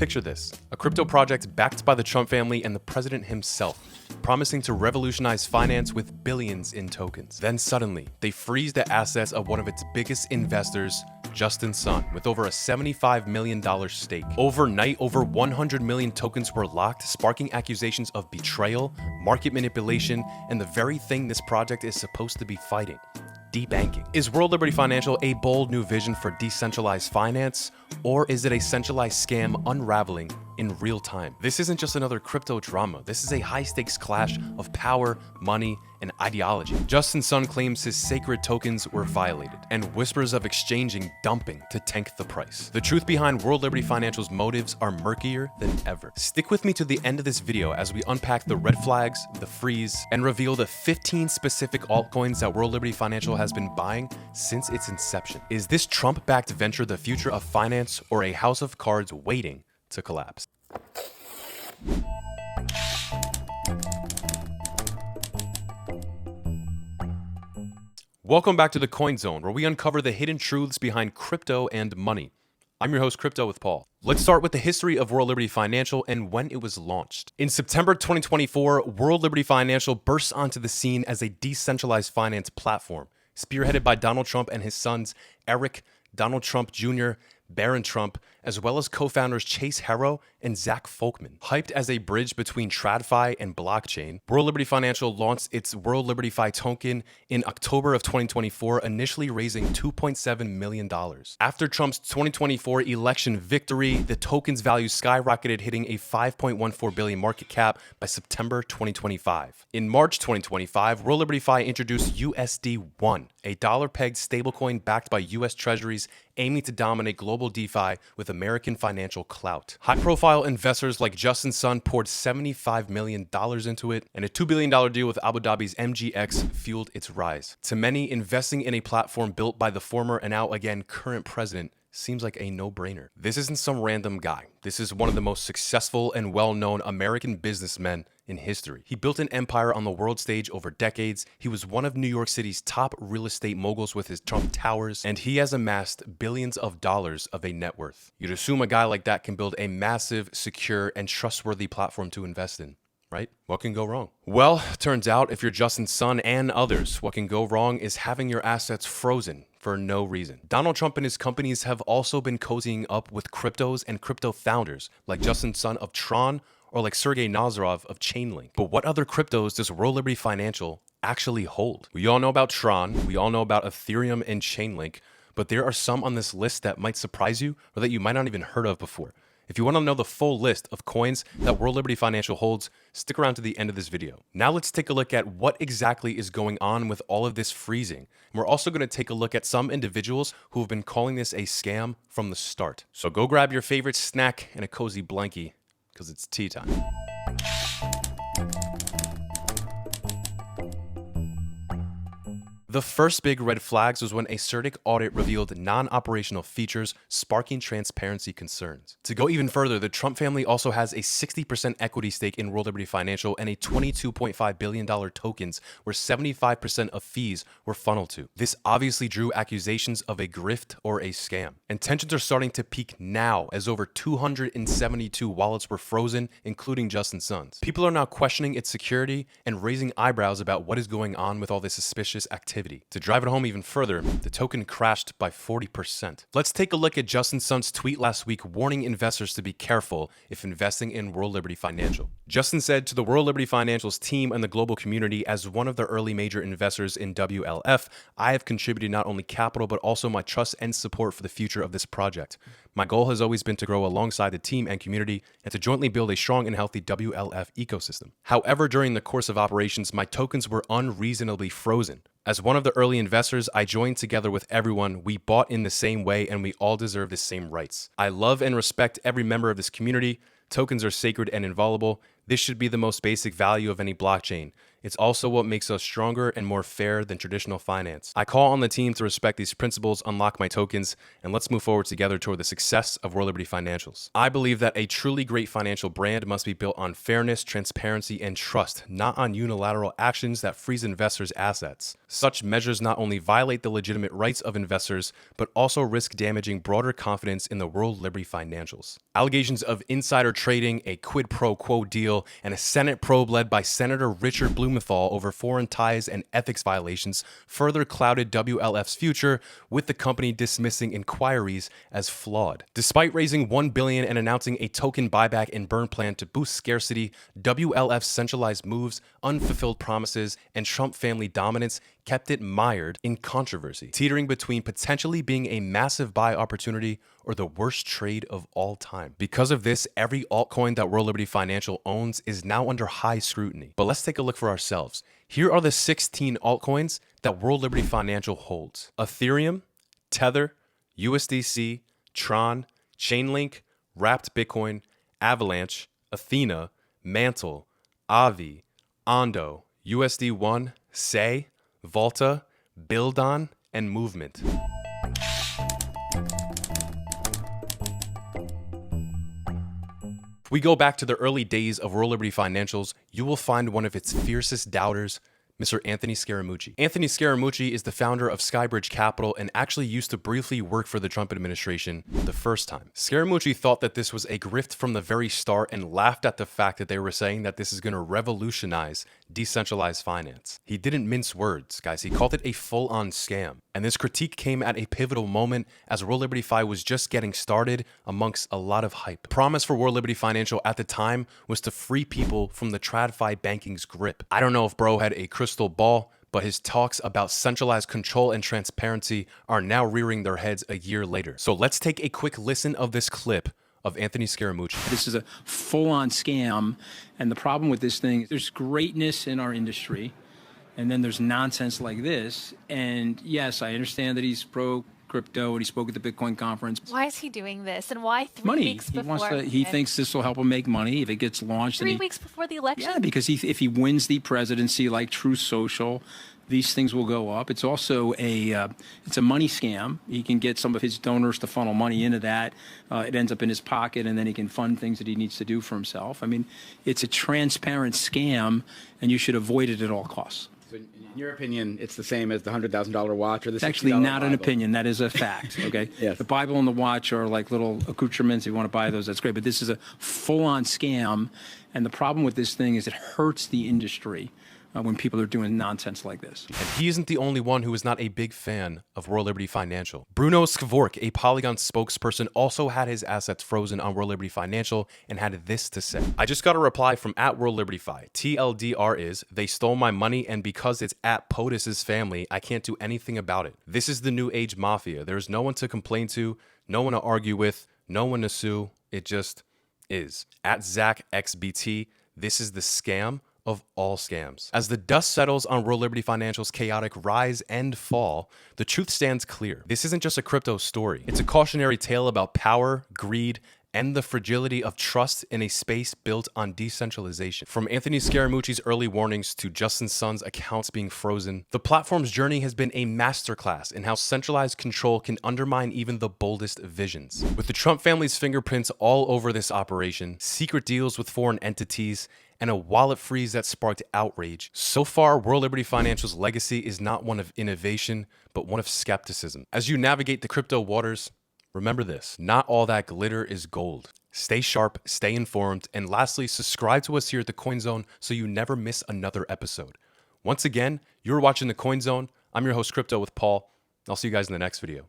Picture this, a crypto project backed by the Trump family and the president himself, promising to revolutionize finance with billions in tokens. Then suddenly, they freeze the assets of one of its biggest investors, Justin Sun, with over a $75 million stake. Overnight, over 100 million tokens were locked, sparking accusations of betrayal, market manipulation, and the very thing this project is supposed to be fighting: debanking. Is World Liberty Financial a bold new vision for decentralized finance, or is it a centralized scam unraveling in real time? This isn't just another crypto drama. This is a high-stakes clash of power, money, and ideology. Justin Sun claims his sacred tokens were violated, and whispers of exchanging dumping to tank the price. The truth behind World Liberty Financial's motives are murkier than ever. Stick with me to the end of this video as we unpack the red flags, the freeze, and reveal the 15 specific altcoins that World Liberty Financial has been buying since its inception. Is this Trump-backed venture the future of finance, or a house of cards waiting to collapse? Welcome back to the Coin Zone, where we uncover the hidden truths behind crypto and money. I'm your host, Crypto with Paul. Let's start with the history of World Liberty Financial and when it was launched. In September 2024, World Liberty Financial burst onto the scene as a decentralized finance platform, spearheaded by Donald Trump and his sons, Eric, Donald Trump Jr., Barron Trump, as well as co-founders Chase Harrow and Zach Folkman. Hyped as a bridge between TradFi and blockchain, World Liberty Financial launched its World Liberty Fi token in October of 2024, initially raising $2.7 million. After Trump's 2024 election victory, the token's value skyrocketed, hitting a $5.14 billion market cap by September 2025. In March 2025, World Liberty Fi introduced USD1, a dollar-pegged stablecoin backed by US Treasuries, aiming to dominate global DeFi with American financial clout. High-profile investors like Justin Sun poured $75 million into it, and a $2 billion deal with Abu Dhabi's MGX fueled its rise. To many, investing in a platform built by the former and now again current president seems like a no-brainer. This isn't some random guy. This is one of the most successful and well-known American businessmen in history. He built an empire on the world stage over decades. He was one of New York City's top real estate moguls with his Trump Towers, and he has amassed billions of dollars of a net worth. You'd assume a guy like that can build a massive, secure, and trustworthy platform to invest in, right? What can go wrong? Well, turns out if you're Justin Sun and others, what can go wrong is having your assets frozen for no reason. Donald Trump and his companies have also been cozying up with cryptos and crypto founders like Justin Sun of TRON or like Sergey Nazarov of Chainlink. But what other cryptos does World Liberty Financial actually hold? We all know about TRON, we all know about Ethereum and Chainlink, but there are some on this list that might surprise you or that you might not even heard of before. If you want to know the full list of coins that World Liberty Financial holds, stick around to the end of this video. Now let's take a look at what exactly is going on with all of this freezing. And we're also going to take a look at some individuals who have been calling this a scam from the start. So go grab your favorite snack and a cozy blankie, because it's tea time. The first big red flags was when a CertiK audit revealed non-operational features, sparking transparency concerns. To go even further, the Trump family also has a 60% equity stake in World Liberty Financial and a $22.5 billion tokens where 75% of fees were funneled to. This obviously drew accusations of a grift or a scam. And tensions are starting to peak now as over 272 wallets were frozen, including Justin Sun's. People are now questioning its security and raising eyebrows about what is going on with all this suspicious activity. To drive it home even further, the token crashed by 40%. Let's take a look at Justin Sun's tweet last week warning investors to be careful if investing in World Liberty Financial. Justin said to the World Liberty Financial's team and the global community, as one of the early major investors in WLF, I have contributed not only capital but also my trust and support for the future of this project. My goal has always been to grow alongside the team and community and to jointly build a strong and healthy WLF ecosystem. However, during the course of operations, my tokens were unreasonably frozen. As one of the early investors, I joined together with everyone. We bought in the same way and we all deserve the same rights. I love and respect every member of this community. Tokens are sacred and inviolable. This should be the most basic value of any blockchain. It's also what makes us stronger and more fair than traditional finance. I call on the team to respect these principles, unlock my tokens, and let's move forward together toward the success of World Liberty Financials. I believe that a truly great financial brand must be built on fairness, transparency, and trust, not on unilateral actions that freeze investors' assets. Such measures not only violate the legitimate rights of investors, but also risk damaging broader confidence in the World Liberty Financials. Allegations of insider trading, a quid pro quo deal, and a Senate probe led by Senator Richard Blumenthal over foreign ties and ethics violations further clouded WLF's future, with the company dismissing inquiries as flawed. Despite raising $1 billion and announcing a token buyback and burn plan to boost scarcity, WLF's centralized moves, unfulfilled promises, and Trump family dominance kept it mired in controversy, teetering between potentially being a massive buy opportunity or the worst trade of all time. Because of this, every altcoin that World Liberty Financial owns is now under high scrutiny. But let's take a look for ourselves. Here are the 16 altcoins that World Liberty Financial holds: Ethereum, Tether, USDC, TRON, Chainlink, Wrapped Bitcoin, Avalanche, Athena, Mantle, Avi, Ondo, USD1, Say, Volta, Buildon, and Movement. If we go back to the early days of World Liberty Financials, you will find one of its fiercest doubters, Mr. Anthony Scaramucci. Anthony Scaramucci is the founder of Skybridge Capital and actually used to briefly work for the Trump administration the first time. Scaramucci thought that this was a grift from the very start and laughed at the fact that they were saying that this is going to revolutionize decentralized finance. He didn't mince words, guys. He called it a full-on scam. And this critique came at a pivotal moment as World Liberty Fi was just getting started amongst a lot of hype. The promise for World Liberty Financial at the time was to free people from the TradFi banking's grip. I don't know if bro had a crystal ball, but his talks about centralized control and transparency are now rearing their heads a year later. So let's take a quick listen of this clip of Anthony Scaramucci. This is a full-on scam, and the problem with this thing, there's greatness in our industry, and then there's nonsense like this. And yes, I understand that he's pro-crypto and he spoke at the Bitcoin conference. Why is he doing this, and why 3 Money. weeks He before? wants to. He thinks this will help him make money if it gets launched. 3 weeks before the election? Yeah, because if he wins the presidency like True Social, these things will go up. It's also it's a money scam. He can get some of his donors to funnel money into that. It ends up in his pocket, and then he can fund things that he needs to do for himself. I mean, it's a transparent scam, and you should avoid it at all costs. So in your opinion, it's the same as the $100,000 watch or the $60 It's actually not Bible? an opinion. That is a fact, okay? Yes. The Bible and the watch are like little accoutrements. If you want to buy those, that's great. But this is a full-on scam, and the problem with this thing is it hurts the industry when people are doing nonsense like this. And he isn't the only one who is not a big fan of World Liberty Financial. Bruno Skvork, a Polygon spokesperson, also had his assets frozen on World Liberty Financial and had this to say. I just got a reply from @WorldLibertyFi. TLDR is, they stole my money, and because it's at POTUS's family, I can't do anything about it. This is the new age mafia. There's no one to complain to, no one to argue with, no one to sue. It just is. @ZachXBT, this is the scam of all scams. As the dust settles on World Liberty Financial's chaotic rise and fall, the truth stands clear. This isn't just a crypto story. It's a cautionary tale about power, greed, and the fragility of trust in a space built on decentralization. From Anthony Scaramucci's early warnings to Justin Sun's accounts being frozen, the platform's journey has been a masterclass in how centralized control can undermine even the boldest visions. With the Trump family's fingerprints all over this operation, secret deals with foreign entities, and a wallet freeze that sparked outrage, so far, World Liberty Financial's legacy is not one of innovation, but one of skepticism. As you navigate the crypto waters, remember this: not all that glitter is gold. Stay sharp, stay informed, and lastly, subscribe to us here at the Coin Zone so you never miss another episode. Once again, you're watching the Coin Zone. I'm your host, Crypto with Paul. I'll see you guys in the next video.